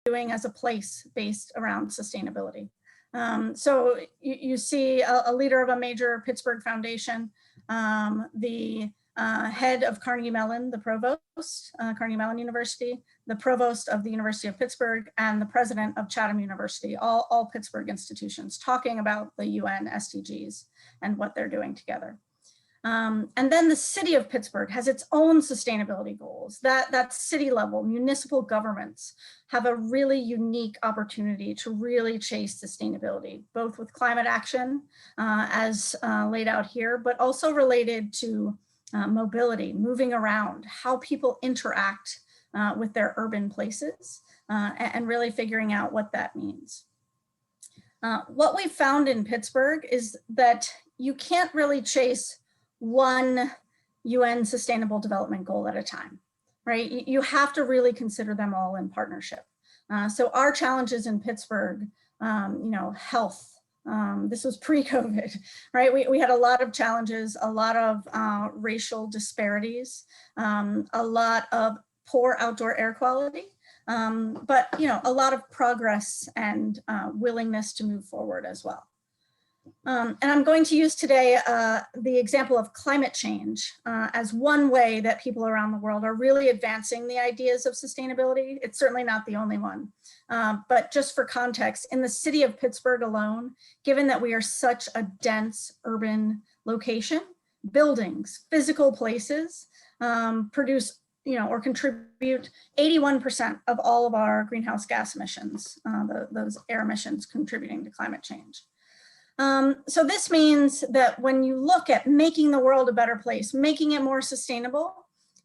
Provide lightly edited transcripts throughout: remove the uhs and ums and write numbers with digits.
doing as a place based around sustainability. So you see a leader of a major Pittsburgh foundation, the head of Carnegie Mellon, the provost, Carnegie Mellon University, the provost of the University of Pittsburgh, and the president of Chatham University, all Pittsburgh institutions, talking about the UN SDGs and what they're doing together. And then the city of Pittsburgh has its own sustainability goals. That city level, municipal governments have a really unique opportunity to really chase sustainability, both with climate action as laid out here, but also related to mobility, moving around, how people interact with their urban places, and really figuring out what that means. What we found in Pittsburgh is that you can't really chase one UN Sustainable Development Goal at a time, right? You have to really consider them all in partnership. So our challenges in Pittsburgh, health, this was pre-COVID, right? We had a lot of challenges, a lot of racial disparities, a lot of poor outdoor air quality, but a lot of progress and willingness to move forward as well. And I'm going to use today the example of climate change as one way that people around the world are really advancing the ideas of sustainability. It's certainly not the only one, but just for context, in the city of Pittsburgh alone, given that we are such a dense urban location, buildings, physical places produce or contribute 81% of all of our greenhouse gas emissions, those air emissions contributing to climate change. So this means that when you look at making the world a better place, making it more sustainable,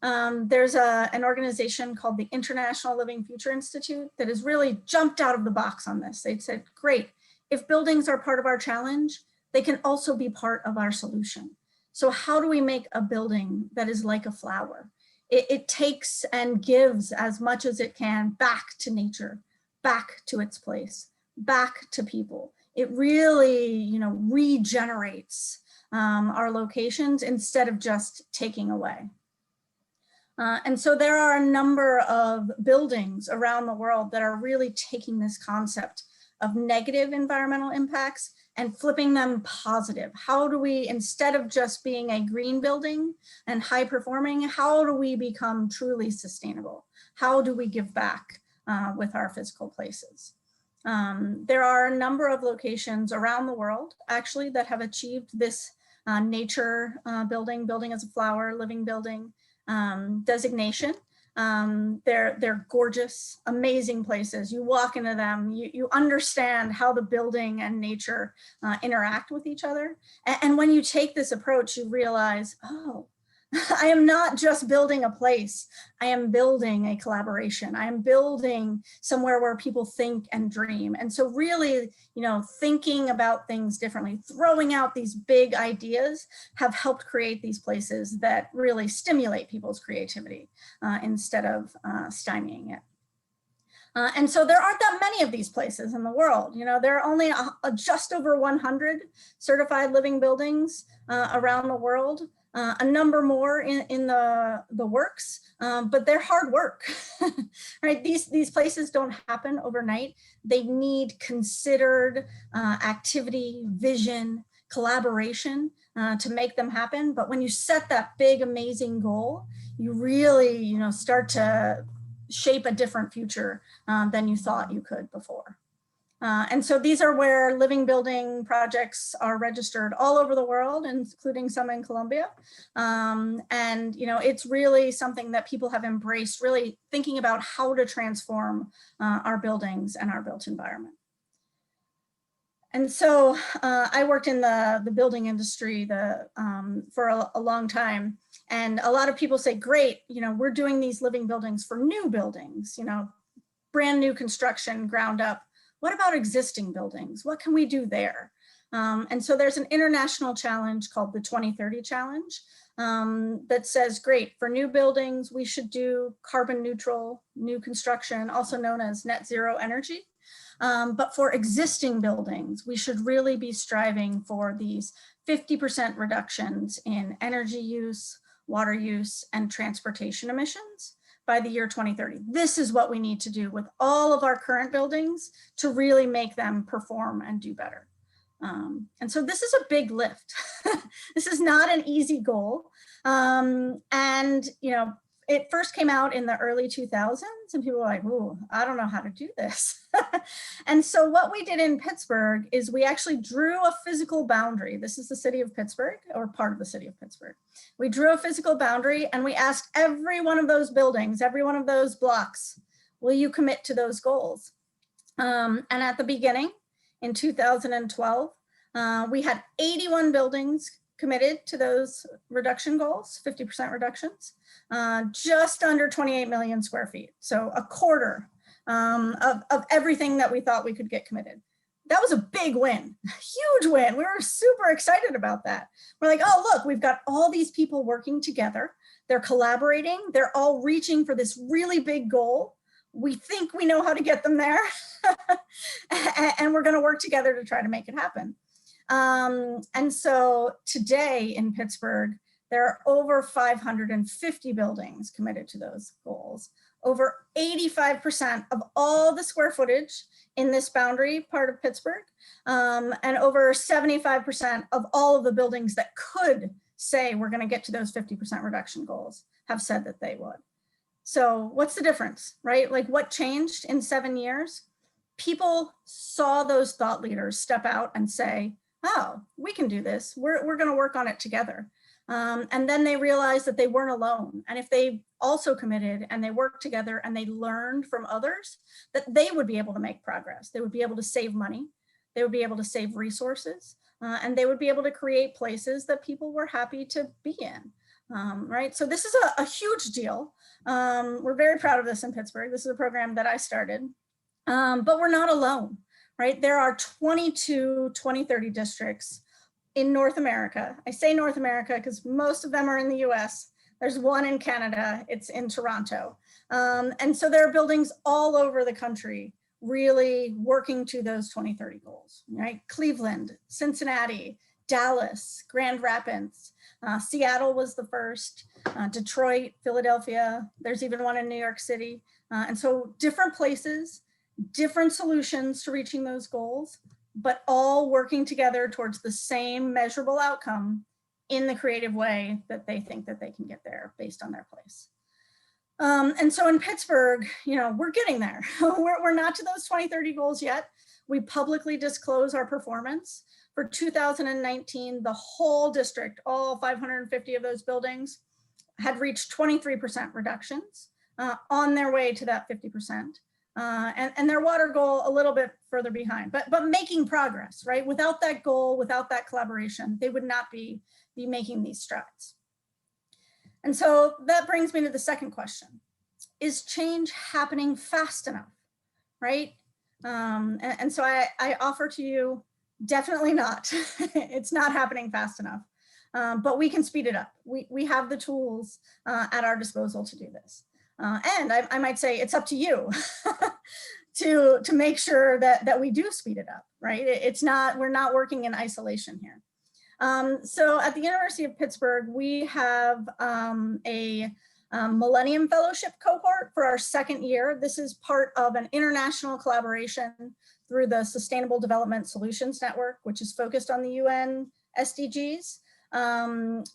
there's an organization called the International Living Future Institute that has really jumped out of the box on this. They said, great, if buildings are part of our challenge, they can also be part of our solution. So how do we make a building that is like a flower? It takes and gives as much as it can back to nature, back to its place, back to people. It really, regenerates our locations instead of just taking away. And so there are a number of buildings around the world that are really taking this concept of negative environmental impacts and flipping them positive. How do we, instead of just being a green building and high performing, how do we become truly sustainable? How do we give back with our physical places? There are a number of locations around the world actually that have achieved this nature building as a flower, living building designation. They're gorgeous, amazing places. You walk into them, you understand how the building and nature interact with each other. And when you take this approach, you realize, oh, I am not just building a place. I am building a collaboration. I am building somewhere where people think and dream. And so really, thinking about things differently, throwing out these big ideas have helped create these places that really stimulate people's creativity instead of stymieing it. And so there aren't that many of these places in the world. There are only just over 100 certified living buildings around the world. A number more in the works, but they're hard work, right? These places don't happen overnight. They need considered activity, vision, collaboration to make them happen. But when you set that big, amazing goal, you really, start to shape a different future than you thought you could before. And so these are where living building projects are registered all over the world, including some in Colombia. And, it's really something that people have embraced, really thinking about how to transform our buildings and our built environment. And so I worked in the building industry for a long time. And a lot of people say, great, we're doing these living buildings for new buildings, brand new construction, ground up. What about existing buildings? What can we do there? And so there's an international challenge called the 2030 Challenge that says, great, for new buildings, we should do carbon neutral new construction, also known as net zero energy. But for existing buildings, we should really be striving for these 50% reductions in energy use, water use, and transportation emissions by the year 2030. This is what we need to do with all of our current buildings to really make them perform and do better. And so this is a big lift. This is not an easy goal. And, you know, it first came out in the early 2000s and people were like, "Ooh, I don't know how to do this." And so what we did in Pittsburgh is we actually drew a physical boundary. This is the city of Pittsburgh, or part of the city of Pittsburgh. We drew a physical boundary and we asked every one of those buildings, every one of those blocks, will you commit to those goals? And at the beginning, in 2012, we had 81 buildings committed to those reduction goals, 50% reductions, just under 28 million square feet. So a quarter of everything that we thought we could get committed. That was a big win, huge win. We were super excited about that. We're like, oh, look, we've got all these people working together. They're collaborating. They're all reaching for this really big goal. We think we know how to get them there. And we're going to work together to try to make it happen. And so today in Pittsburgh, there are over 550 buildings committed to those goals. Over 85% of all the square footage in this boundary part of Pittsburgh, and over 75% of all of the buildings that could say we're going to get to those 50% reduction goals have said that they would. So what's the difference, right? Like, what changed in 7 years? People saw those thought leaders step out and say, oh, we can do this. We're going to work on it together. And then they realized that they weren't alone. And if they also committed and they worked together and they learned from others, that they would be able to make progress. They would be able to save money. They would be able to save resources. And they would be able to create places that people were happy to be in. Right? So this is a huge deal. We're very proud of this in Pittsburgh. This is a program that I started, but we're not alone, right? There are 22 2030 districts in North America. I say North America because most of them are in the US. There's one in Canada, it's in Toronto. And so there are buildings all over the country really working to those 2030 goals, right? Cleveland, Cincinnati, Dallas, Grand Rapids, Seattle was the first, Detroit, Philadelphia, there's even one in New York City. And so different places, different solutions to reaching those goals, but all working together towards the same measurable outcome in the creative way that they think that they can get there based on their place. And so in Pittsburgh, you know, we're getting there. We're not to those 2030 goals yet. We publicly disclose our performance. For 2019, the whole district, all 550 of those buildings, had reached 23% reductions on their way to that 50%. And their water goal a little bit further behind, but making progress, right? Without that goal, without that collaboration, they would not be making these strides. And so that brings me to the second question. Is change happening fast enough, right? And so I offer to you, definitely not. It's not happening fast enough, but we can speed it up. We have the tools at our disposal to do this. And I might say it's up to you to make sure that we do speed it up, right? We're not working in isolation here. So at the University of Pittsburgh, we have a Millennium Fellowship cohort for our second year. This is part of an international collaboration through the Sustainable Development Solutions Network, which is focused on the UN SDGs.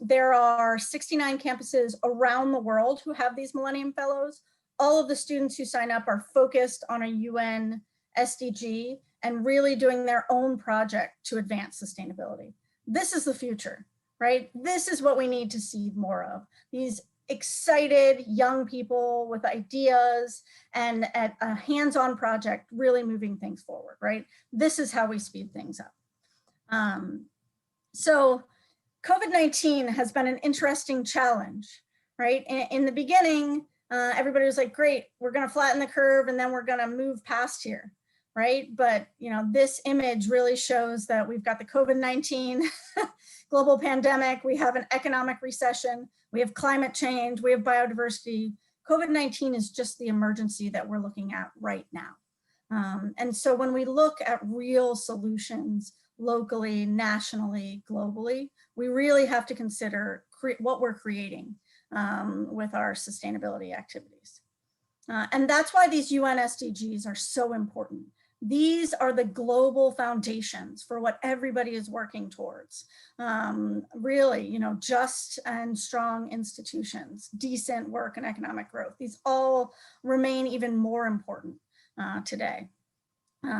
There are 69 campuses around the world who have these Millennium Fellows. All of the students who sign up are focused on a UN SDG and really doing their own project to advance sustainability. This is the future, right? This is what we need to see more of. These excited young people with ideas and at a hands-on project really moving things forward, right? This is how we speed things up. So COVID-19 has been an interesting challenge, right? In the beginning, everybody was like, great, we're gonna flatten the curve and then we're gonna move past here, right? But you know, this image really shows that we've got the COVID-19 global pandemic, we have an economic recession, we have climate change, we have biodiversity. COVID-19 is just the emergency that we're looking at right now. And so when we look at real solutions locally, nationally, globally, we really have to consider what we're creating with our sustainability activities. And that's why these UN SDGs are so important. These are the global foundations for what everybody is working towards. Really, you know, just and strong institutions, decent work and economic growth. These all remain even more important today.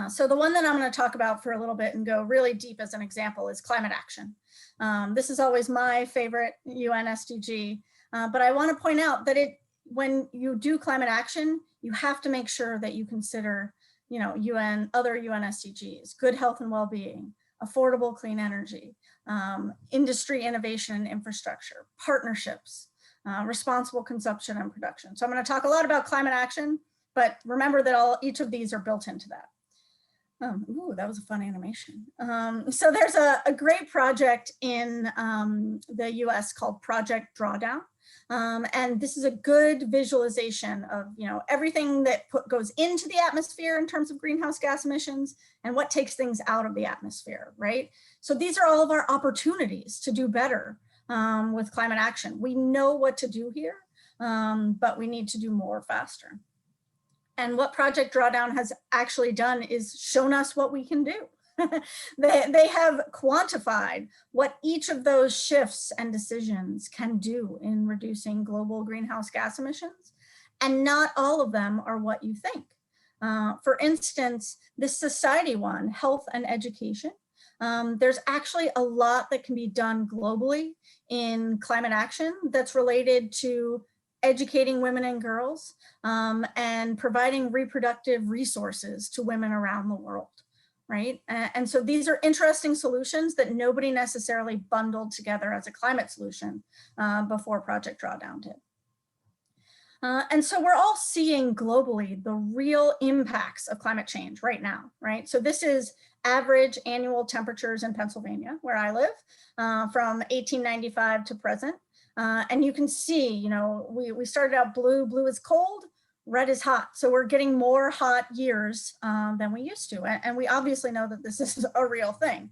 So the one that I'm going to talk about for a little bit and go really deep as an example is climate action. This is always my favorite UN SDG, but I want to point out that when you do climate action, you have to make sure that you consider, you know, other UN SDGs, good health and well-being, affordable clean energy, industry innovation and infrastructure, partnerships, responsible consumption and production. So I'm going to talk a lot about climate action, but remember that each of these are built into that. Ooh, that was a fun animation. So there's a great project in the US called Project Drawdown. And this is a good visualization of, you know, everything that goes into the atmosphere in terms of greenhouse gas emissions and what takes things out of the atmosphere, right? So these are all of our opportunities to do better with climate action. We know what to do here, but we need to do more faster. And what Project Drawdown has actually done is shown us what we can do. They have quantified what each of those shifts and decisions can do in reducing global greenhouse gas emissions. And not all of them are what you think. For instance, this society one, health and education, there's actually a lot that can be done globally in climate action that's related to educating women and girls and providing reproductive resources to women around the world, right? And so these are interesting solutions that nobody necessarily bundled together as a climate solution before Project Drawdown did. And so we're all seeing globally the real impacts of climate change right now, right? So this is average annual temperatures in Pennsylvania, where I live, from 1895 to present. And you can see, you know, we started out blue is cold, red is hot. So we're getting more hot years than we used to. And we obviously know that this is a real thing.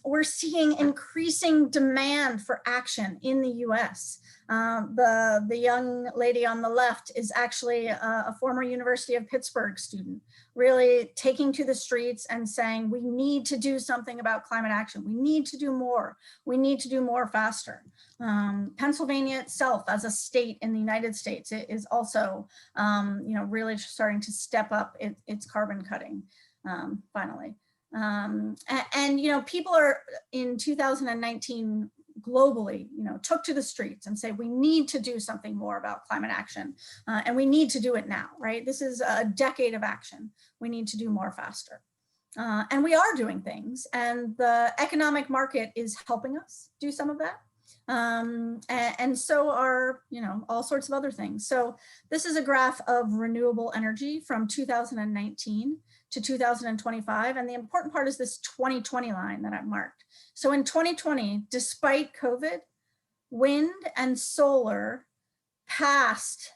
We're seeing increasing demand for action in the US. The young lady on the left is actually a former University of Pittsburgh student, really taking to the streets and saying, we need to do something about climate action. We need to do more. We need to do more faster. Pennsylvania itself as a state in the United States, it is also, you know, really starting to step up its carbon cutting, finally. And, you know, people are in 2019 globally, you know, took to the streets and say, we need to do something more about climate action and we need to do it now, right? This is a decade of action. We need to do more faster. And we are doing things, and the economic market is helping us do some of that. And so are, you know, all sorts of other things. So this is a graph of renewable energy from 2019 to 2025. And the important part is this 2020 line that I've marked. So in 2020, despite COVID, wind and solar passed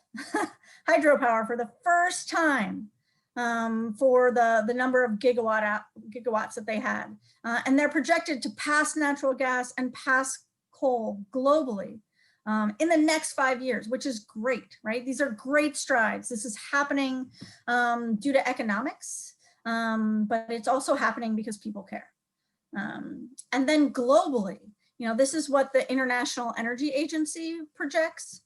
hydropower for the first time for the number of gigawatts that they had. And they're projected to pass natural gas and pass coal globally in the next 5 years, which is great, right? These are great strides. This is happening due to economics, but it's also happening because people care. And then globally, you know, this is what the International Energy Agency projects.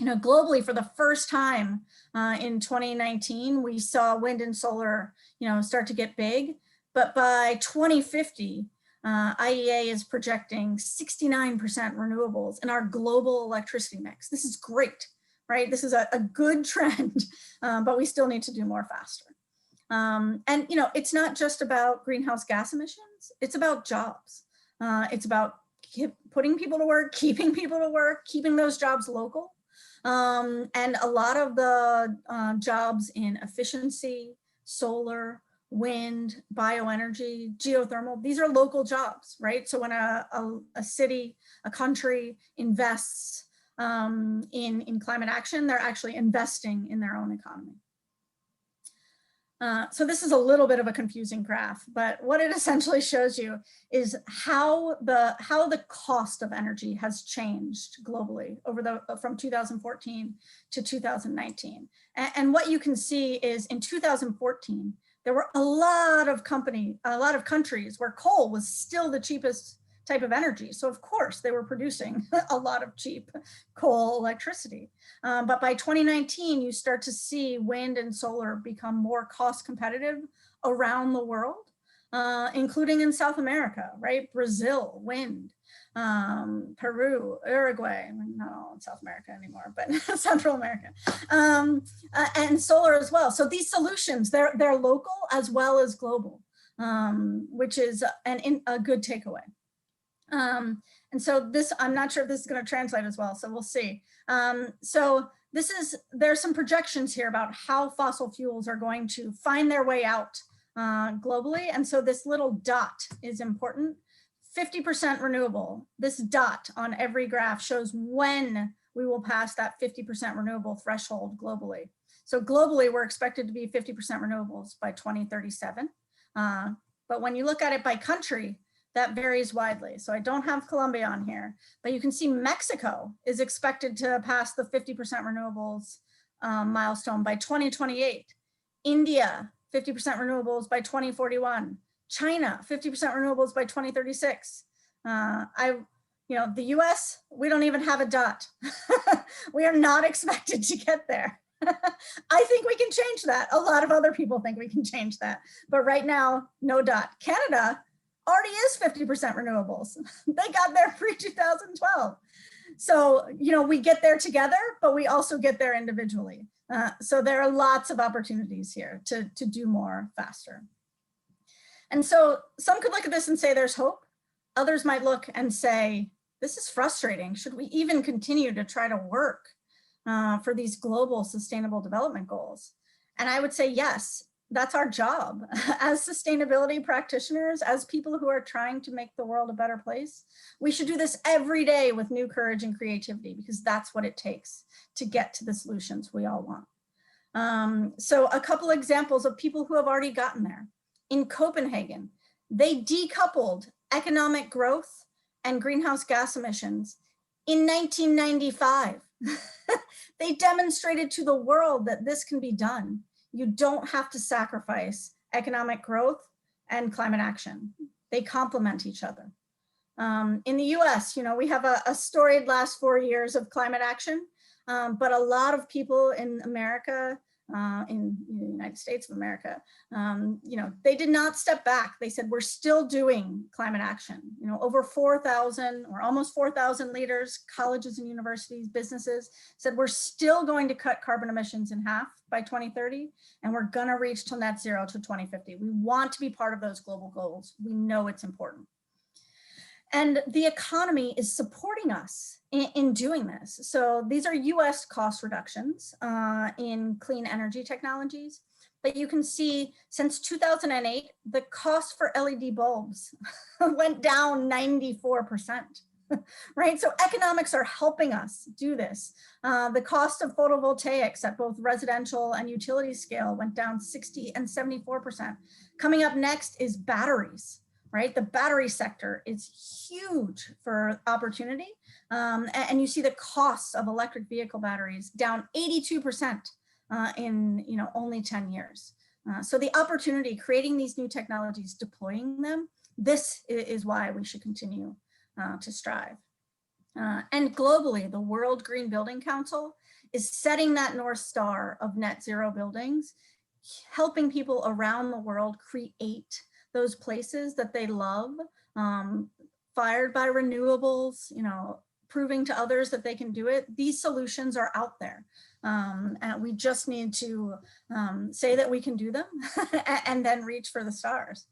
You know, globally, for the first time in 2019, we saw wind and solar, you know, start to get big. But by 2050, IEA is projecting 69% renewables in our global electricity mix. This is great, right? This is a good trend, but we still need to do more faster. And, you know, it's not just about greenhouse gas emissions, it's about jobs. It's about putting people to work, keeping people to work, keeping those jobs local. And a lot of the jobs in efficiency, solar, wind, bioenergy, geothermal, these are local jobs, right? So when a city, a country invests in climate action, they're actually investing in their own economy. So this is a little bit of a confusing graph, but what it essentially shows you is how the cost of energy has changed globally from 2014 to 2019. And what you can see is in 2014, there were a lot of countries where coal was still the cheapest type of energy. So of course they were producing a lot of cheap coal electricity. But by 2019, you start to see wind and solar become more cost competitive around the world, including in South America, right? Brazil, wind, Peru, Uruguay, not all in South America anymore, but Central America, and solar as well. So these solutions, they're local as well as global, which is a good takeaway. And so this, I'm not sure if this is going to translate as well, so we'll see. So there's some projections here about how fossil fuels are going to find their way out globally. And so this little dot is important. 50% renewable. This dot on every graph shows when we will pass that 50% renewable threshold globally. So globally, we're expected to be 50% renewables by 2037. But when you look at it by country, that varies widely. So I don't have Colombia on here, but you can see Mexico is expected to pass the 50% renewables milestone by 2028. India, 50% renewables by 2041. China, 50% renewables by 2036. The US, we don't even have a dot. We are not expected to get there. I think we can change that. A lot of other people think we can change that. But right now, no dot. Canada already is 50% renewables. They got there pre-2012. So, we get there together, but we also get there individually. So there are lots of opportunities here to do more faster. And so some could look at this and say there's hope. Others might look and say, this is frustrating. Should we even continue to try to work for these global sustainable development goals? And I would say, yes, that's our job as sustainability practitioners, as people who are trying to make the world a better place. We should do this every day with new courage and creativity, because that's what it takes to get to the solutions we all want. So a couple examples of people who have already gotten there. In Copenhagen, they decoupled economic growth and greenhouse gas emissions in 1995. They demonstrated to the world that this can be done. You don't have to sacrifice economic growth and climate action. They complement each other. In the US, we have a storied last 4 years of climate action, but a lot of people in America, in the United States of America, they did not step back. They said, we're still doing climate action. Over 4,000 or almost 4,000 leaders, colleges and universities, businesses said, we're still going to cut carbon emissions in half by 2030, and we're gonna reach to net zero to 2050. We want to be part of those global goals. We know it's important. And the economy is supporting us in doing this. So these are US cost reductions in clean energy technologies. But you can see since 2008, the cost for LED bulbs went down 94%, right? So economics are helping us do this. The cost of photovoltaics at both residential and utility scale went down 60 and 74%. Coming up next is batteries. Right? The battery sector is huge for opportunity. And you see the costs of electric vehicle batteries down 82% in only 10 years. So the opportunity, creating these new technologies, deploying them, this is why we should continue to strive. And globally, the World Green Building Council is setting that North Star of net zero buildings, helping people around the world create those places that they love, fired by renewables, proving to others that they can do it. These solutions are out there. And we just need to say that we can do them and then reach for the stars.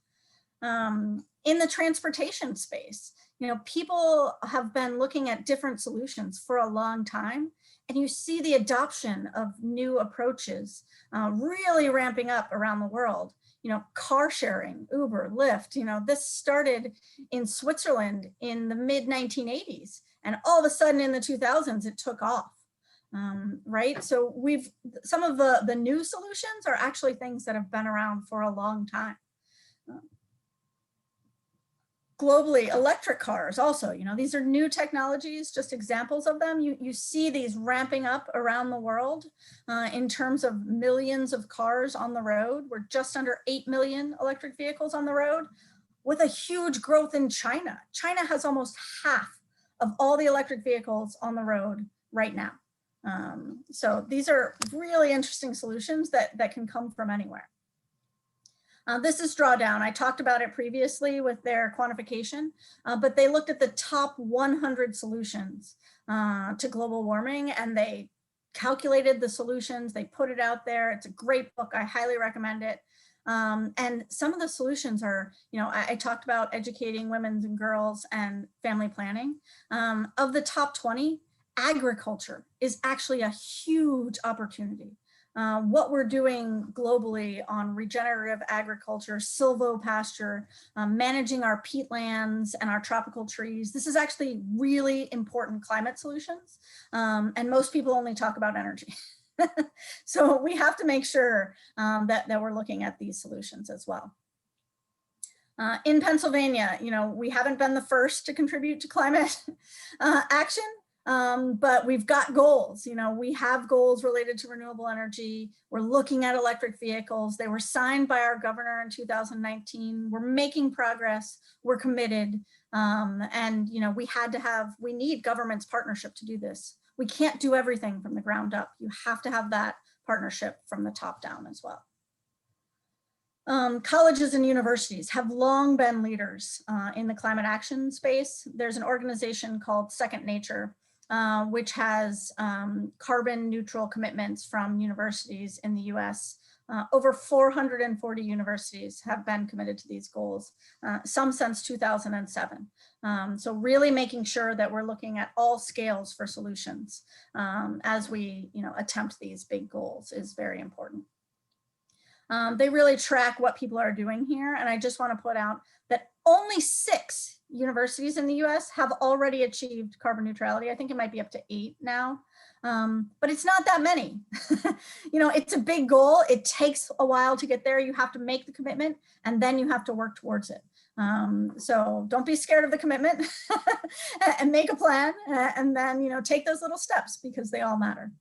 In the transportation space, people have been looking at different solutions for a long time, and you see the adoption of new approaches really ramping up around the world. Car sharing, Uber, Lyft, this started in Switzerland in the mid 1980s. And all of a sudden in the 2000s, it took off. right? So some of the new solutions are actually things that have been around for a long time. Globally, electric cars also, you know, these are new technologies, just examples of them. You see these ramping up around the world in terms of millions of cars on the road. We're just under 8 million electric vehicles on the road, with a huge growth in China. China has almost half of all the electric vehicles on the road right now. So these are really interesting solutions that can come from anywhere. This is Drawdown. I talked about it previously with their quantification, but they looked at the top 100 solutions to global warming, and they calculated the solutions. They put it out there. It's a great book. I highly recommend it. And some of the solutions are, you know, I talked about educating women and girls and family planning. Of the top 20, agriculture is actually a huge opportunity. What we're doing globally on regenerative agriculture, silvopasture, managing our peatlands and our tropical trees. This is actually really important climate solutions. And most people only talk about energy. So we have to make sure that we're looking at these solutions as well. In Pennsylvania, you know, we haven't been the first to contribute to climate action. But we've got goals, you know, we have goals related to renewable energy. We're looking at electric vehicles. They were signed by our governor in 2019. We're making progress. We're committed. And, you know, we need government's partnership to do this. We can't do everything from the ground up. You have to have that partnership from the top down as well. Colleges and universities have long been leaders in the climate action space. There's an organization called Second Nature, which has carbon neutral commitments from universities in the US. Over 440 universities have been committed to these goals, some since 2007. So really making sure that we're looking at all scales for solutions as we, you know, attempt these big goals is very important. They really track what people are doing here. And I just want to put out that only 6 universities in the US have already achieved carbon neutrality. I think it might be up to 8 now, but it's not that many. You know, it's a big goal. It takes a while to get there. You have to make the commitment and then you have to work towards it. So don't be scared of the commitment and make a plan and then, you know, take those little steps because they all matter.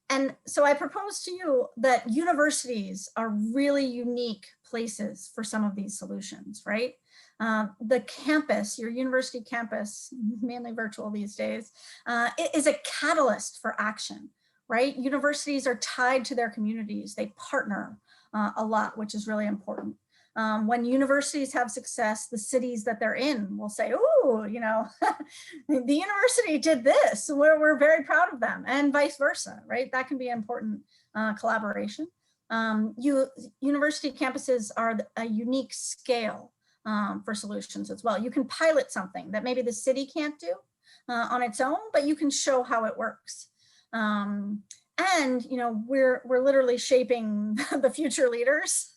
And so I propose to you that universities are really unique places for some of these solutions, right? The campus, your university campus, mainly virtual these days, it is a catalyst for action, right? Universities are tied to their communities. They partner a lot, which is really important. When universities have success, the cities that they're in will say, oh, you know, the university did this, we're very proud of them, and vice versa, right? That can be an important collaboration. University campuses are a unique scale for solutions as well. You can pilot something that maybe the city can't do on its own, but you can show how it works. And, you know, we're literally shaping the future leaders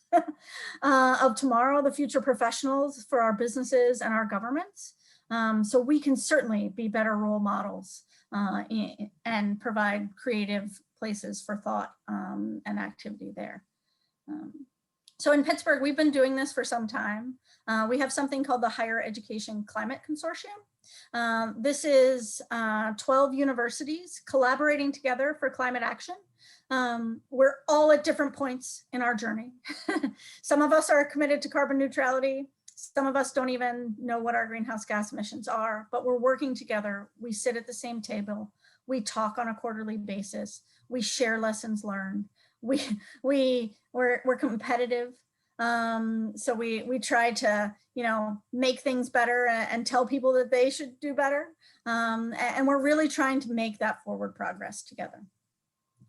of tomorrow, the future professionals for our businesses and our governments. So we can certainly be better role models and provide creative places for thought and activity there. So in Pittsburgh, we've been doing this for some time. We have something called the Higher Education Climate Consortium. This is 12 universities collaborating together for climate action. We're all at different points in our journey. Some of us are committed to carbon neutrality. Some of us don't even know what our greenhouse gas emissions are, but we're working together. We sit at the same table. We talk on a quarterly basis. We share lessons learned. We're competitive. So we try to, you know, make things better and tell people that they should do better. And we're really trying to make that forward progress together.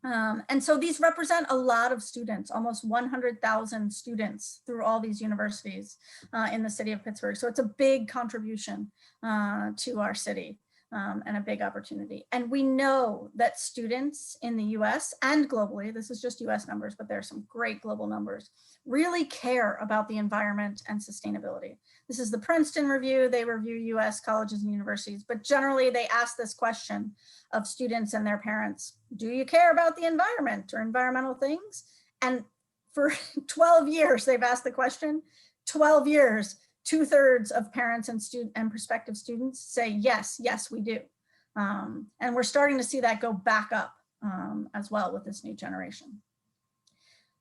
And so these represent a lot of students, almost 100,000 students through all these universities in the city of Pittsburgh. So it's a big contribution to our city. and a big opportunity. And we know that students in the US and globally, this is just US numbers, but there are some great global numbers, really care about the environment and sustainability. This is the Princeton review. They review US colleges and universities, but generally they ask this question of students and their parents: do you care about the environment or environmental things? And for 12 years, they've asked the question. 12 years, 2/3 of parents and prospective students say, yes, yes, we do. And we're starting to see that go back up as well with this new generation.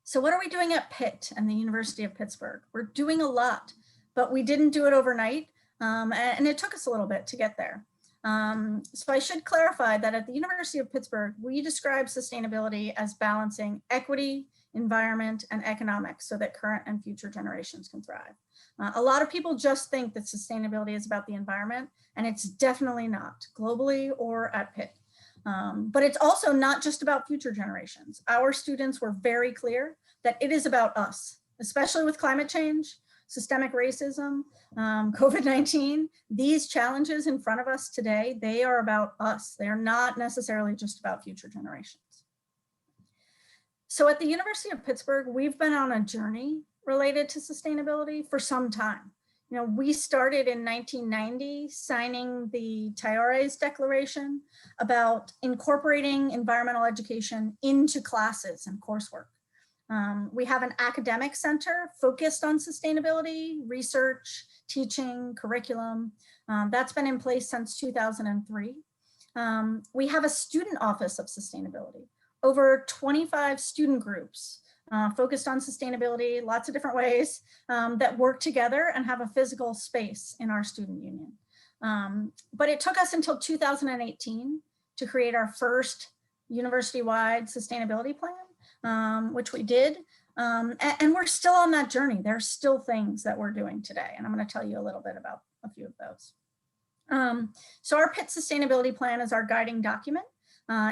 So what are we doing at Pitt and the University of Pittsburgh? We're doing a lot, but we didn't do it overnight. And it took us a little bit to get there. So I should clarify that at the University of Pittsburgh, we describe sustainability as balancing equity, environment, and economics so that current and future generations can thrive. A lot of people just think that sustainability is about the environment, and it's definitely not, globally or at Pitt. But it's also not just about future generations. Our students were very clear that it is about us, especially with climate change, systemic racism, COVID-19. These challenges in front of us today, they are about us. They are not necessarily just about future generations. So at the University of Pittsburgh, we've been on a journey related to sustainability for some time. You know, we started in 1990 signing the Tiore's Declaration about incorporating environmental education into classes and coursework. We have an academic center focused on sustainability, research, teaching, curriculum. That's been in place since 2003. We have a student office of sustainability, over 25 student groups focused on sustainability, lots of different ways that work together and have a physical space in our student union. But it took us until 2018 to create our first university-wide sustainability plan, which we did. And we're still on that journey. There are still things that we're doing today. And I'm going to tell you a little bit about a few of those. So our Pitt Sustainability Plan is our guiding document.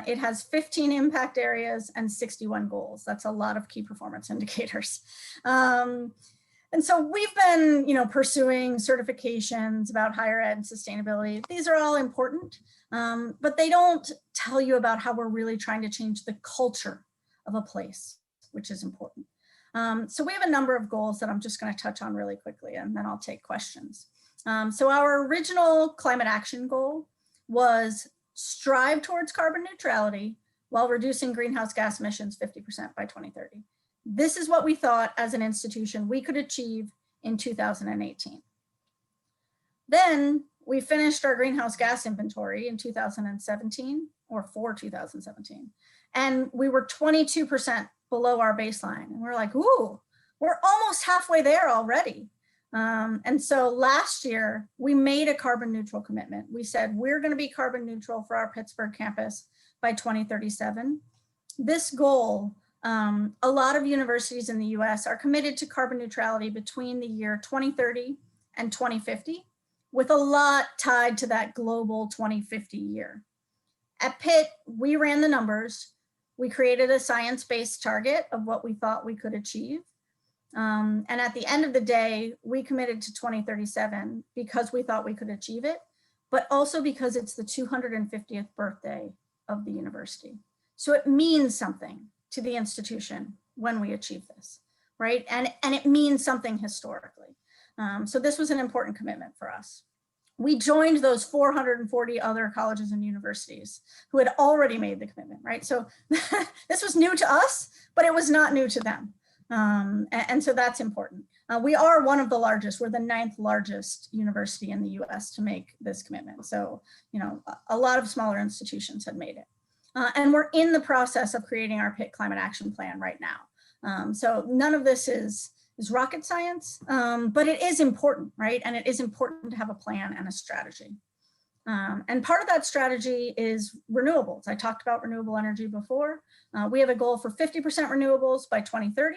It has 15 impact areas and 61 goals. That's a lot of key performance indicators. And so we've been, pursuing certifications about higher ed sustainability. These are all important, but they don't tell you about how we're really trying to change the culture of a place, which is important. So we have a number of goals that I'm just going to touch on really quickly, and then I'll take questions. So our original climate action goal was strive towards carbon neutrality while reducing greenhouse gas emissions 50% by 2030. This is what we thought as an institution we could achieve in 2018. Then we finished our greenhouse gas inventory in 2017, or for 2017, and we were 22% below our baseline. And we're like, ooh, we're almost halfway there already. And so last year, we made a carbon neutral commitment. We said, we're going to be carbon neutral for our Pittsburgh campus by 2037. This goal, a lot of universities in the US are committed to carbon neutrality between the year 2030 and 2050, with a lot tied to that global 2050 year. At Pitt, we ran the numbers. We created a science-based target of what we thought we could achieve. And at the end of the day, we committed to 2037 because we thought we could achieve it, but also because it's the 250th birthday of the university. So it means something to the institution when we achieve this, right? And it means something historically. So this was an important commitment for us. We joined those 440 other colleges and universities who had already made the commitment, right? So this was new to us, but it was not new to them. And so that's important. We are one of the largest, we're the 9th largest university in the US to make this commitment. So, a lot of smaller institutions had made it. And we're in the process of creating our Pitt Climate Action Plan right now. So none of this is rocket science, but it is important, right? And it is important to have a plan and a strategy. And part of that strategy is renewables. I talked about renewable energy before. We have a goal for 50% renewables by 2030.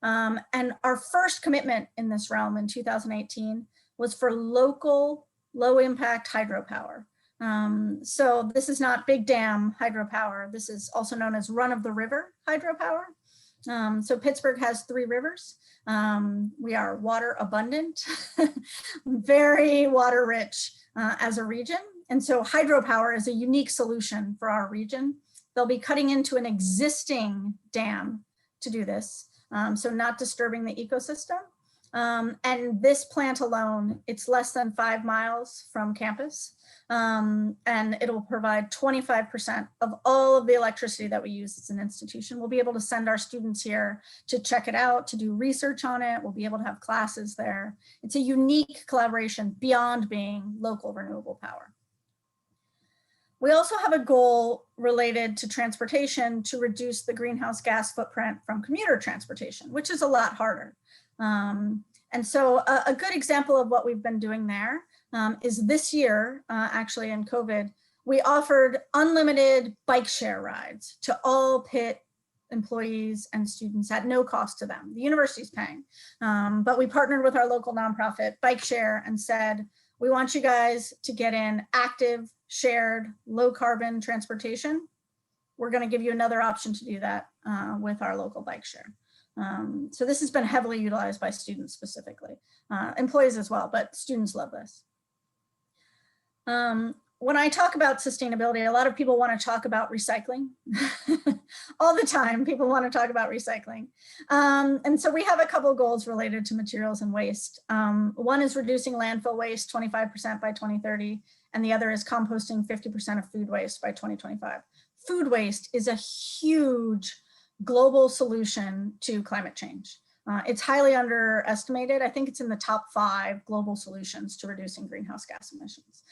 And our first commitment in this realm in 2018 was for local, low impact hydropower. So this is not big dam hydropower. This is also known as run of the river hydropower. So Pittsburgh has 3 rivers. We are water abundant, very water rich as a region. And so hydropower is a unique solution for our region. They'll be cutting into an existing dam to do this, so not disturbing the ecosystem. And this plant alone, it's less than 5 miles from campus, and it'll provide 25% of all of the electricity that we use as an institution. We'll be able to send our students here to check it out, to do research on it. We'll be able to have classes there. It's a unique collaboration beyond being local renewable power. We also have a goal related to transportation to reduce the greenhouse gas footprint from commuter transportation, which is a lot harder. And so a good example of what we've been doing there is this year, actually in COVID, we offered unlimited bike share rides to all Pitt employees and students at no cost to them. The university's paying, but we partnered with our local nonprofit Bike Share and said, we want you guys to get in active, shared, low carbon transportation. We're going to give you another option to do that with our local Bike Share. So this has been heavily utilized by students specifically, employees as well, but students love this. When I talk about sustainability, a lot of people want to talk about recycling. All the time, people want to talk about recycling. And so we have a couple of goals related to materials and waste. One is reducing landfill waste 25% by 2030, and the other is composting 50% of food waste by 2025. Food waste is a huge global solution to climate change. It's highly underestimated. I think it's in the top 5 global solutions to reducing greenhouse gas emissions.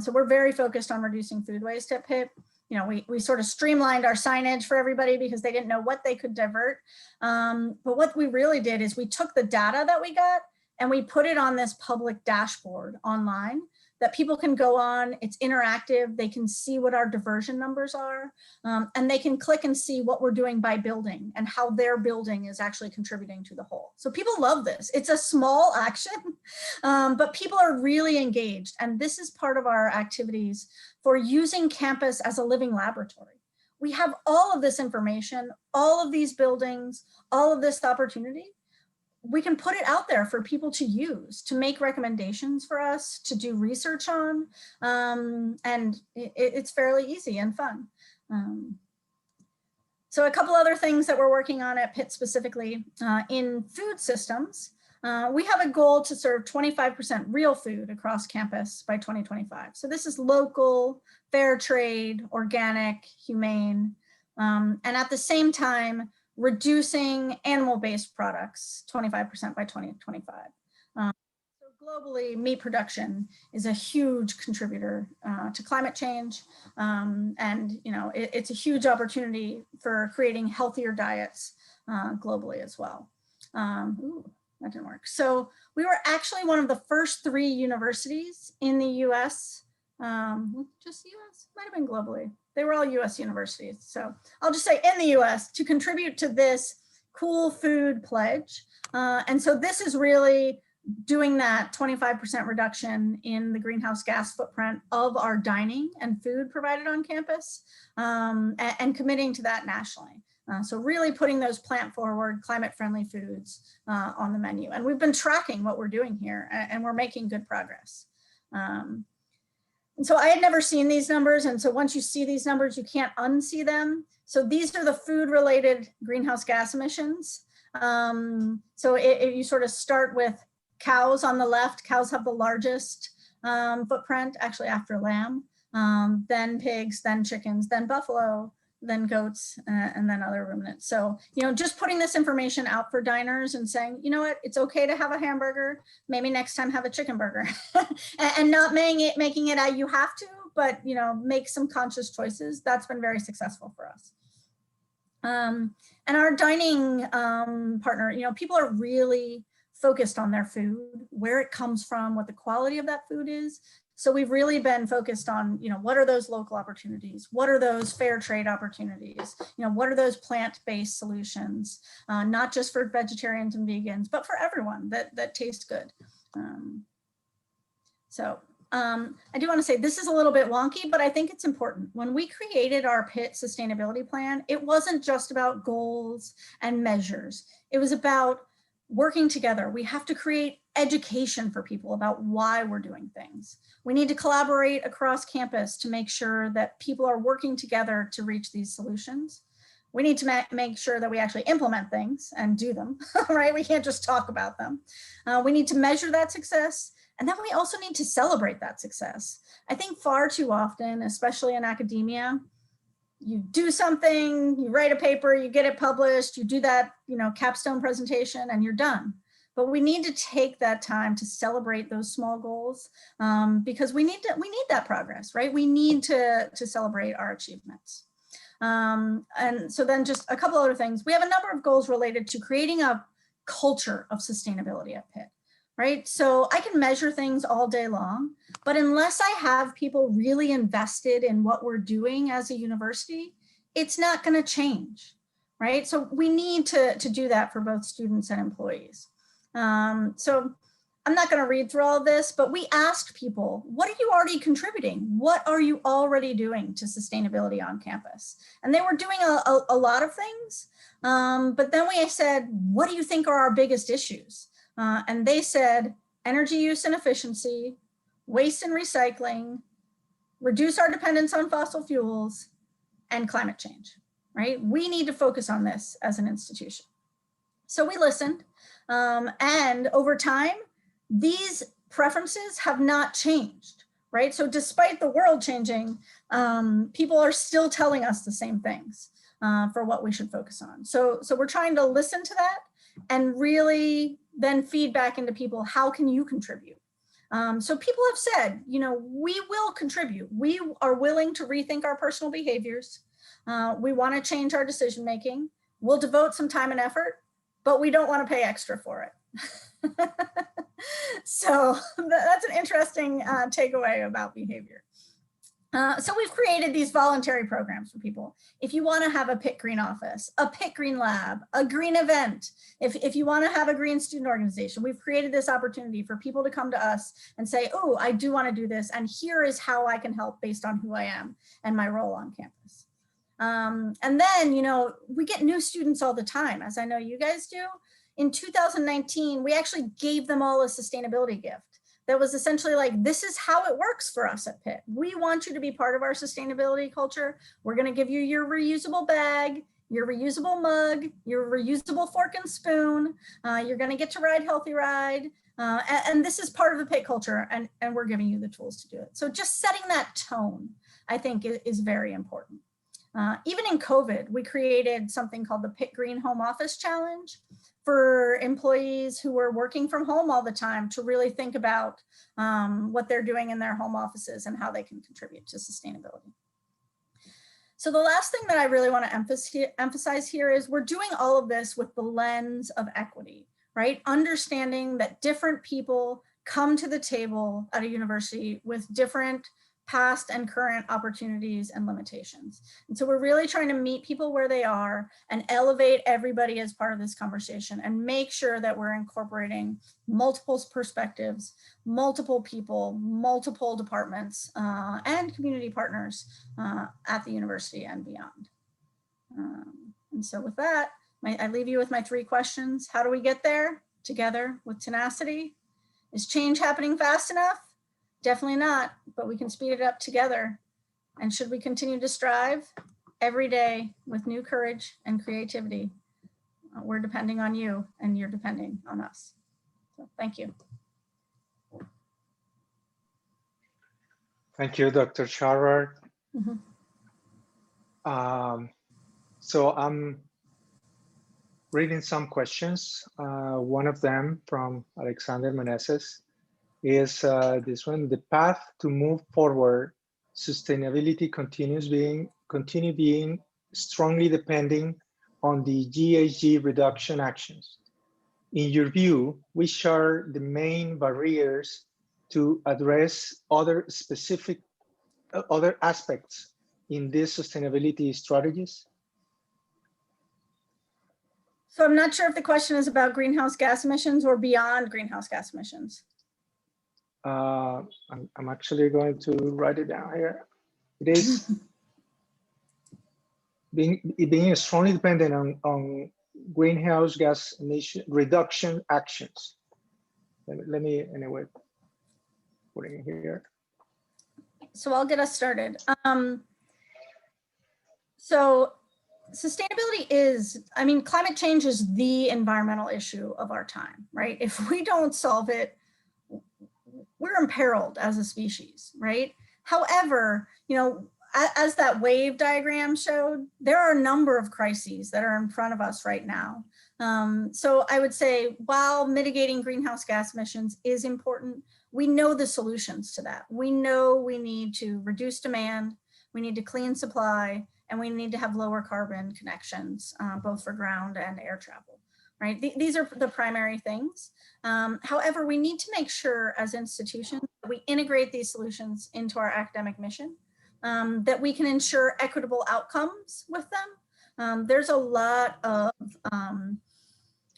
So we're very focused on reducing food waste at Pitt. You know, we sort of streamlined our signage for everybody because they didn't know what they could divert. But what we really did is we took the data that we got and we put it on this public dashboard online that people can go on. It's interactive. They can see what our diversion numbers are, and they can click and see what we're doing by building and how their building is actually contributing to the whole. So people love this. It's a small action, but people are really engaged. And this is part of our activities for using campus as a living laboratory. We have all of this information, all of these buildings, all of this opportunity. We can put it out there for people to use, to make recommendations for us, to do research on, and it's fairly easy and fun. So a couple other things that we're working on at Pitt specifically, in food systems, we have a goal to serve 25% real food across campus by 2025. So this is local, fair trade, organic, humane, and at the same time, reducing animal-based products 25% by 2025. So globally, meat production is a huge contributor to climate change, and you know it's a huge opportunity for creating healthier diets globally as well. Ooh, that didn't work. So we were actually one of the first 3 universities in the U.S. Just U.S. might have been globally. They were all US universities. So I'll just say in the US to contribute to this cool food pledge. And so this is really doing that 25% reduction in the greenhouse gas footprint of our dining and food provided on campus, and committing to that nationally. So really putting those plant forward, climate friendly foods on the menu. And we've been tracking what we're doing here and we're making good progress. And so I had never seen these numbers. And so once you see these numbers, you can't unsee them. So these are the food related greenhouse gas emissions. So you sort of start with cows on the left. Cows have the largest footprint, actually after lamb, then pigs, then chickens, then buffalo, then goats, and then other ruminants. So, you know, just putting this information out for diners and saying, you know what, it's okay to have a hamburger. Maybe next time have a chicken burger, and not making it a you have to, but, you know, make some conscious choices. That's been very successful for us. And our dining partner, you know, people are really focused on their food, where it comes from, what the quality of that food is. So we've really been focused on, you know, what are those local opportunities? What are those fair trade opportunities? You know, what are those plant-based solutions? Not just for vegetarians and vegans, but for everyone that tastes good. I do want to say this is a little bit wonky, but I think it's important. When we created our Pitt sustainability plan, it wasn't just about goals and measures. It was about working together. We have to create education for people about why we're doing things. We need to collaborate across campus to make sure that people are working together to reach these solutions. We need to make sure that we actually implement things and do them, right? We can't just talk about them. We need to measure that success. And then we also need to celebrate that success. I think far too often, especially in academia, you do something, you write a paper, you get it published, you do that, capstone presentation, and you're done. But we need to take that time to celebrate those small goals, because we need that progress, right? We need to celebrate our achievements. And so then just a couple other things. We have a number of goals related to creating a culture of sustainability at Pitt, right? So I can measure things all day long, but unless I have people really invested in what we're doing as a university, it's not going to change, right? So we need to do that for both students and employees. So I'm not going to read through all of this, but we asked people, what are you already contributing? What are you already doing to sustainability on campus? And they were doing a lot of things, but then we said, what do you think are our biggest issues? And they said, energy use and efficiency, waste and recycling, reduce our dependence on fossil fuels, and climate change, right? We need to focus on this as an institution. So we listened, and over time, these preferences have not changed, right? So despite the world changing, people are still telling us the same things for what we should focus on. So we're trying to listen to that and really then feed back into people, how can you contribute? So people have said, we will contribute. We are willing to rethink our personal behaviors. We want to change our decision-making. We'll devote some time and effort, but we don't want to pay extra for it. So that's an interesting takeaway about behavior. So we've created these voluntary programs for people. If you want to have a Pitt Green office, a Pitt Green lab, a green event, if you want to have a green student organization, we've created this opportunity for people to come to us and say, oh, I do want to do this, and here is how I can help based on who I am and my role on campus. And then, we get new students all the time, as I know you guys do. In 2019, we actually gave them all a sustainability gift that was essentially like, this is how it works for us at Pitt. We want you to be part of our sustainability culture. We're going to give you your reusable bag, your reusable mug, your reusable fork and spoon. You're going to get to ride Healthy Ride. And this is part of the Pitt culture, and we're giving you the tools to do it. So just setting that tone, I think, is very important. Even in COVID, we created something called the Pitt Green Home Office Challenge for employees who were working from home all the time to really think about what they're doing in their home offices and how they can contribute to sustainability. So the last thing that I really want to emphasize here is we're doing all of this with the lens of equity, right? Understanding that different people come to the table at a university with different past and current opportunities and limitations. And so we're really trying to meet people where they are and elevate everybody as part of this conversation and make sure that we're incorporating multiple perspectives, multiple people, multiple departments, and community partners at the university and beyond. And so with that, I leave you with my 3 questions. How do we get there? Together with tenacity. Is change happening fast enough? Definitely not, but we can speed it up together. And should we continue to strive every day with new courage and creativity? We're depending on you, and you're depending on us. So thank you. Thank you, Dr. Sharrard. Mm-hmm. So I'm reading some questions. One of them from Alexander Meneses is this one: the path to move forward, sustainability continue being strongly depending on the GHG reduction actions. In your view, which are the main barriers to address other aspects in these sustainability strategies? So I'm not sure if the question is about greenhouse gas emissions or beyond greenhouse gas emissions. I'm actually going to write it down here. It is being strongly dependent on greenhouse gas emission reduction actions. let me anyway put it here. So I'll get us started. So sustainability is, I mean, climate change is the environmental issue of our time, right? If we don't solve it, we're imperiled as a species, right? However, you know, as that wave diagram showed, there are a number of crises that are in front of us right now. So I would say, while mitigating greenhouse gas emissions is important, we know the solutions to that. We know we need to reduce demand, we need to clean supply, and we need to have lower carbon connections, both for ground and air travel, right? These are the primary things. However, we need to make sure as institutions that we integrate these solutions into our academic mission, that we can ensure equitable outcomes with them. There's a lot of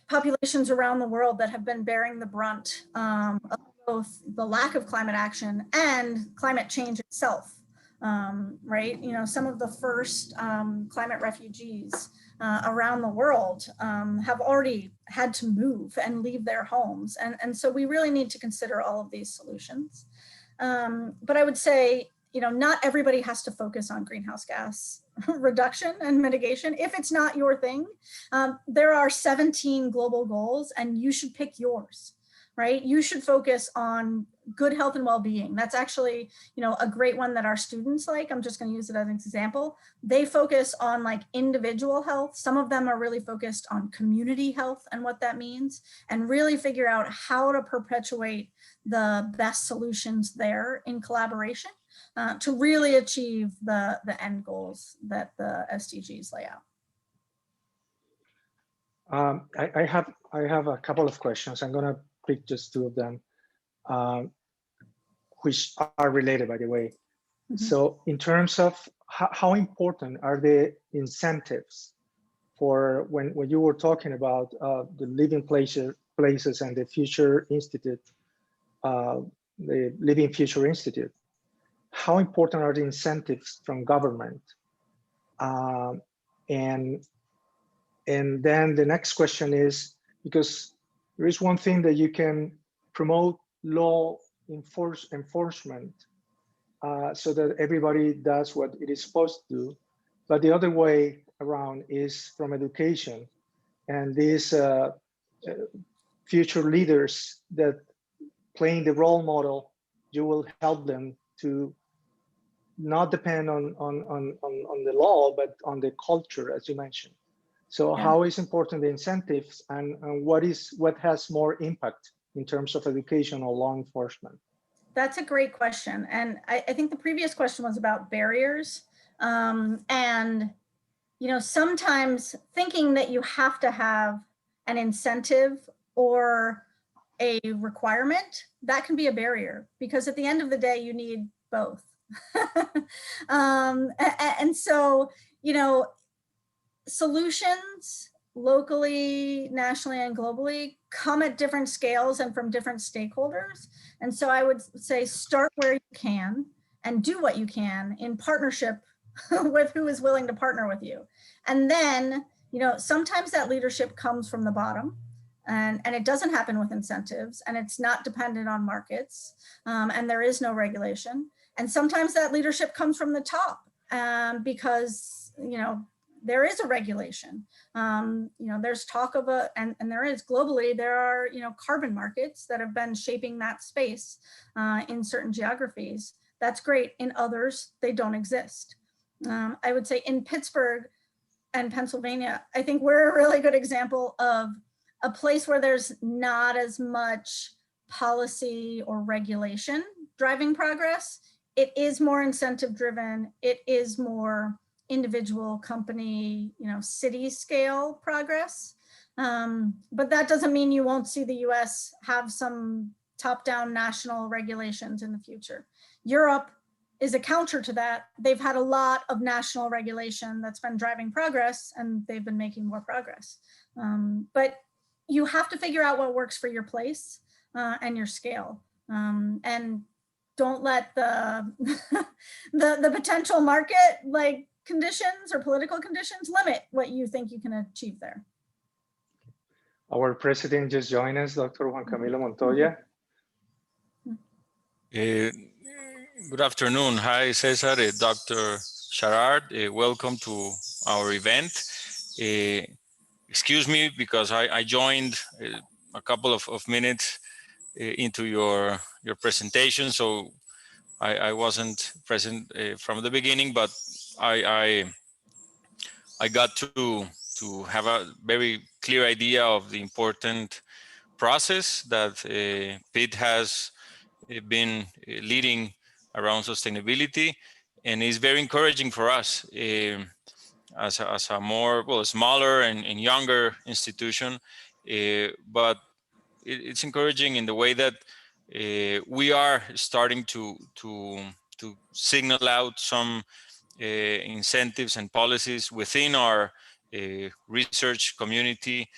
populations around the world that have been bearing the brunt of both the lack of climate action and climate change itself. Right? You know, some of the first climate refugees around the world have already had to move and leave their homes. And so we really need to consider all of these solutions. But I would say, you know, not everybody has to focus on greenhouse gas reduction and mitigation. If it's not your thing, there are 17 global goals and you should pick yours. Right? You should focus on good health and well-being. That's actually, you know, a great one that our students like. I'm just going to use it as an example. They focus on like individual health. Some of them are really focused on community health and what that means, and really figure out how to perpetuate the best solutions there in collaboration to really achieve the end goals that the SDGs lay out. I have a couple of questions. I'm going to pick just two of them, which are related, by the way. Mm-hmm. So in terms of how important are the incentives for when you were talking about the living places and the Future Institute, the Living Future Institute, how important are the incentives from government? And then the next question is, because there is one thing that you can promote law enforcement so that everybody does what it is supposed to do. But the other way around is from education. And these future leaders that playing the role model, you will help them to not depend on the law, but on the culture, as you mentioned. So yeah. How is important the incentives and what has more impact in terms of education or law enforcement? That's a great question. And I think the previous question was about barriers. And, you know, sometimes thinking that you have to have an incentive or a requirement, that can be a barrier, because at the end of the day, you need both. And so, you know, solutions locally, nationally, and globally come at different scales and from different stakeholders. And so I would say start where you can and do what you can in partnership with who is willing to partner with you. And then, you know, sometimes that leadership comes from the bottom, and it doesn't happen with incentives, and it's not dependent on markets, and there is no regulation. And sometimes that leadership comes from the top because, you know, there is a regulation. You know, there's talk of and there is globally, there are, you know, carbon markets that have been shaping that space in certain geographies. That's great. In others, they don't exist. I would say in Pittsburgh and Pennsylvania, I think we're a really good example of a place where there's not as much policy or regulation driving progress. It is more incentive driven. It is more individual company, you know, city scale progress. But that doesn't mean you won't see the US have some top-down national regulations in the future. Europe is a counter to that. They've had a lot of national regulation that's been driving progress, and they've been making more progress. But you have to figure out what works for your place and your scale. And don't let the the potential market like conditions or political conditions limit what you think you can achieve there. Our president just joined us, Dr. Juan Camilo Montoya. Good afternoon. Hi, Cesar, Dr. Sharrard. Welcome to our event. Excuse me because I joined a couple of minutes into your presentation, so I wasn't present from the beginning, but I got to have a very clear idea of the important process that Pitt has been leading around sustainability, and it's very encouraging for us as a more smaller and younger institution, but it's encouraging in the way that we are starting to signal out some incentives and policies within our research community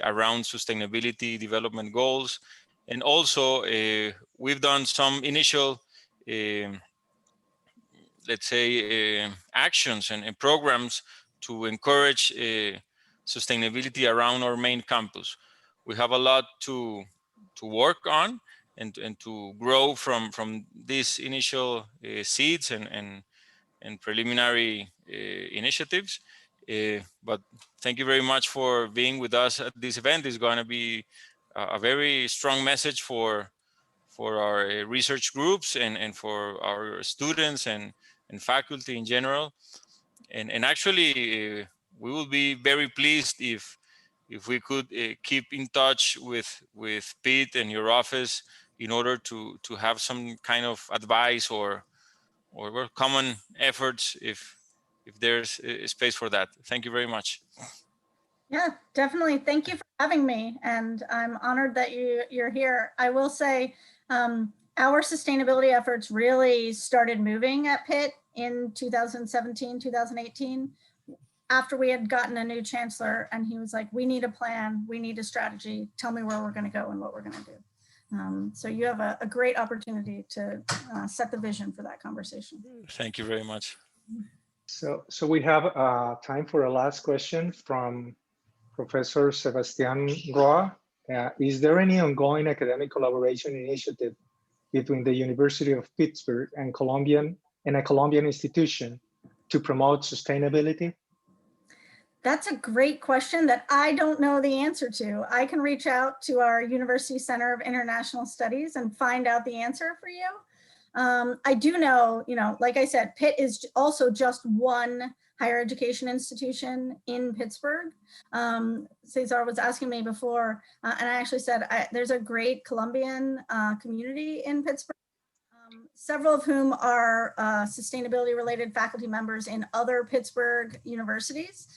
around sustainability development goals. And also we've done some initial let's say actions and programs to encourage sustainability around our main campus. We have a lot to work on and to grow from these initial seeds and preliminary initiatives. But thank you very much for being with us at this event. It's going to be a very strong message for our research groups and for our students and faculty in general. And actually, we will be very pleased if we could keep in touch with Pete and your office in order to have some kind of advice or common efforts if there's a space for that. Thank you very much. Yeah, definitely. Thank you for having me. And I'm honored that you're here. I will say our sustainability efforts really started moving at Pitt in 2017, 2018, after we had gotten a new chancellor, and he was like, we need a plan, we need a strategy, tell me where we're going to go and what we're going to do. So you have a great opportunity to set the vision for that conversation. Thank you very much. So we have time for a last question from Professor Sebastian Roa. Is there any ongoing academic collaboration initiative between the University of Pittsburgh and a Colombian institution to promote sustainability? That's a great question that I don't know the answer to. I can reach out to our University Center of International Studies and find out the answer for you. I do know, like I said, Pitt is also just one higher education institution in Pittsburgh. Cesar was asking me before, and I actually said there's a great Colombian community in Pittsburgh, several of whom are sustainability related faculty members in other Pittsburgh universities.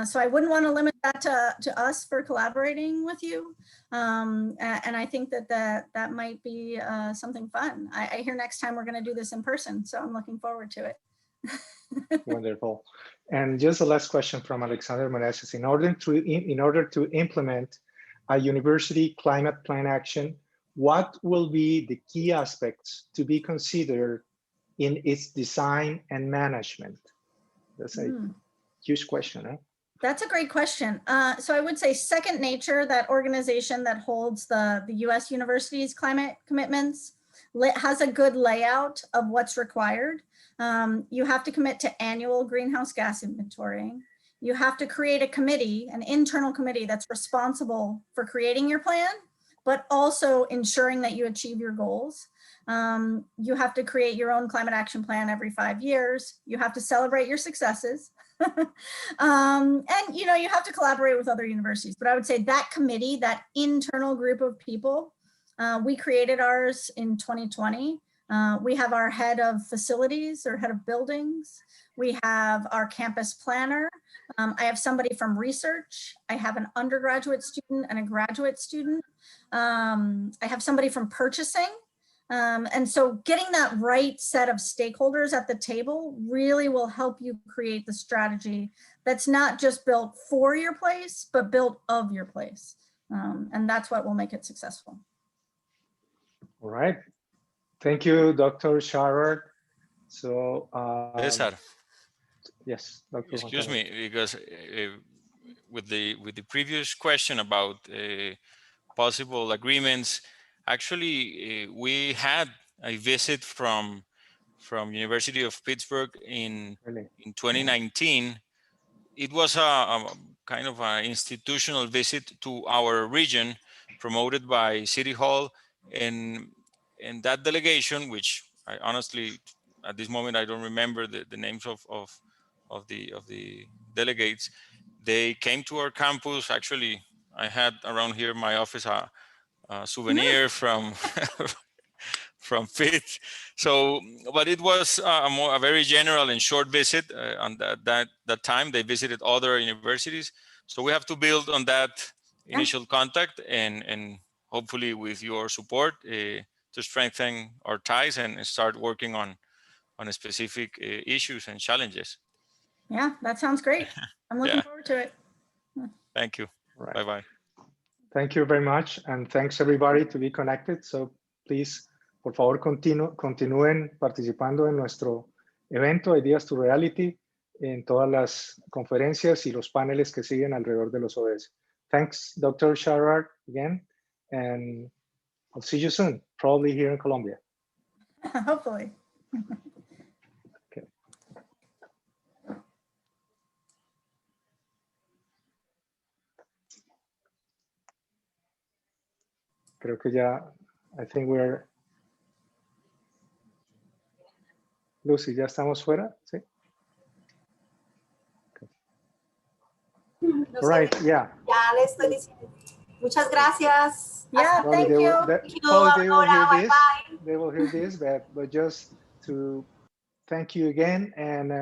So I wouldn't want to limit that to us for collaborating with you. And I think that might be something fun. I hear next time we're going to do this in person, so I'm looking forward to it. Wonderful. And just the last question from Alexander Meneses. In order to implement a university climate plan action, what will be the key aspects to be considered in its design and management? That's a huge question, huh? That's a great question. So I would say Second Nature, that organization that holds the US universities' climate commitments, has a good layout of what's required. You have to commit to annual greenhouse gas inventorying. You have to create a committee, an internal committee that's responsible for creating your plan, but also ensuring that you achieve your goals. You have to create your own climate action plan every 5 years. You have to celebrate your successes. And you have to collaborate with other universities. But I would say that committee, that internal group of people, we created ours in 2020. We have our head of facilities or head of buildings. We have our campus planner. I have somebody from research. I have an undergraduate student and a graduate student. I have somebody from purchasing. And so getting that right set of stakeholders at the table really will help you create the strategy that's not just built for your place, but built of your place. And that's what will make it successful. All right. Thank you, Dr. Sharrard. So, Cesar. yes, Dr. Excuse me, because with the previous question about possible agreements, actually we had a visit from University of Pittsburgh in 2019. It was a kind of an institutional visit to our region promoted by City Hall, and that delegation, which I honestly at this moment I don't remember the names of the delegates. They came to our campus. Actually, I had around here in my office a souvenir from from Pitt. So, but it was a very general and short visit. On that time, they visited other universities. So we have to build on that initial contact, and hopefully with your support to strengthen our ties and start working on specific issues and challenges. Yeah, that sounds great. I'm looking forward to it. Thank you. Right. Bye-bye. Thank you very much, and thanks everybody to be connected. So please, por favor, continúen participando en nuestro evento Ideas to Reality, en todas las conferencias y los paneles que siguen alrededor de los ODS. Thanks, Dr. Sharrard, again, and I'll see you soon, probably here in Colombia. Hopefully. Okay. Creo que ya, I think we're, Lucy, ¿ya estamos fuera? Sí. Okay. No All right, yeah. Ya le estoy diciendo. Muchas gracias. Yeah, thank you. Probably they will hear Aurora, this. bye-bye. They will hear this, but just to thank you again, and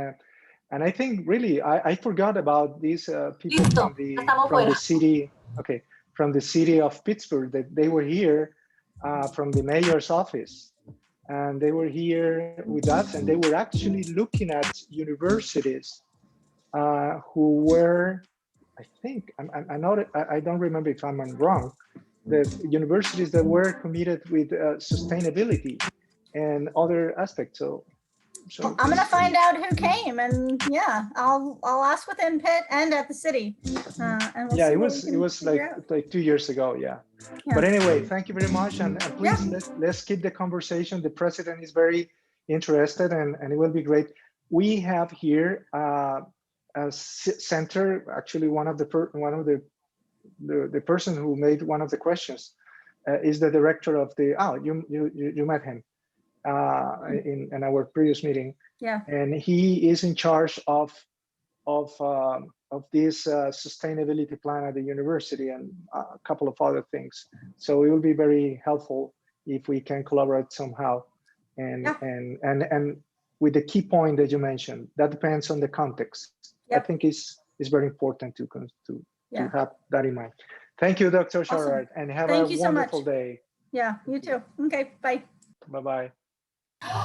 I think really I forgot about these people Listo, from the city. Okay, from the city of Pittsburgh, that they were here from the mayor's office, and they were here with us, and they were actually looking at universities who were, I think, I don't remember if I'm wrong, the universities that were committed with sustainability and other aspects. So I'm gonna find out who came, and yeah, I'll ask within Pitt and at the city. And we'll yeah, see it was like 2 years ago. Yeah. Yeah. But anyway, thank you very much, and please let's keep the conversation. The president is very interested, and it will be great. We have here a center. Actually, one of the person who made one of the questions is the director of the. Oh, you met him in our previous meeting. Yeah. And he is in charge of this sustainability plan at the university and a couple of other things. So it will be very helpful if we can collaborate somehow. And with the key point that you mentioned, that depends on the context. I think is very important to have that in mind. Thank you, Dr. Sharrard, and have a wonderful day. Yeah, you too. Okay, bye. Bye-bye.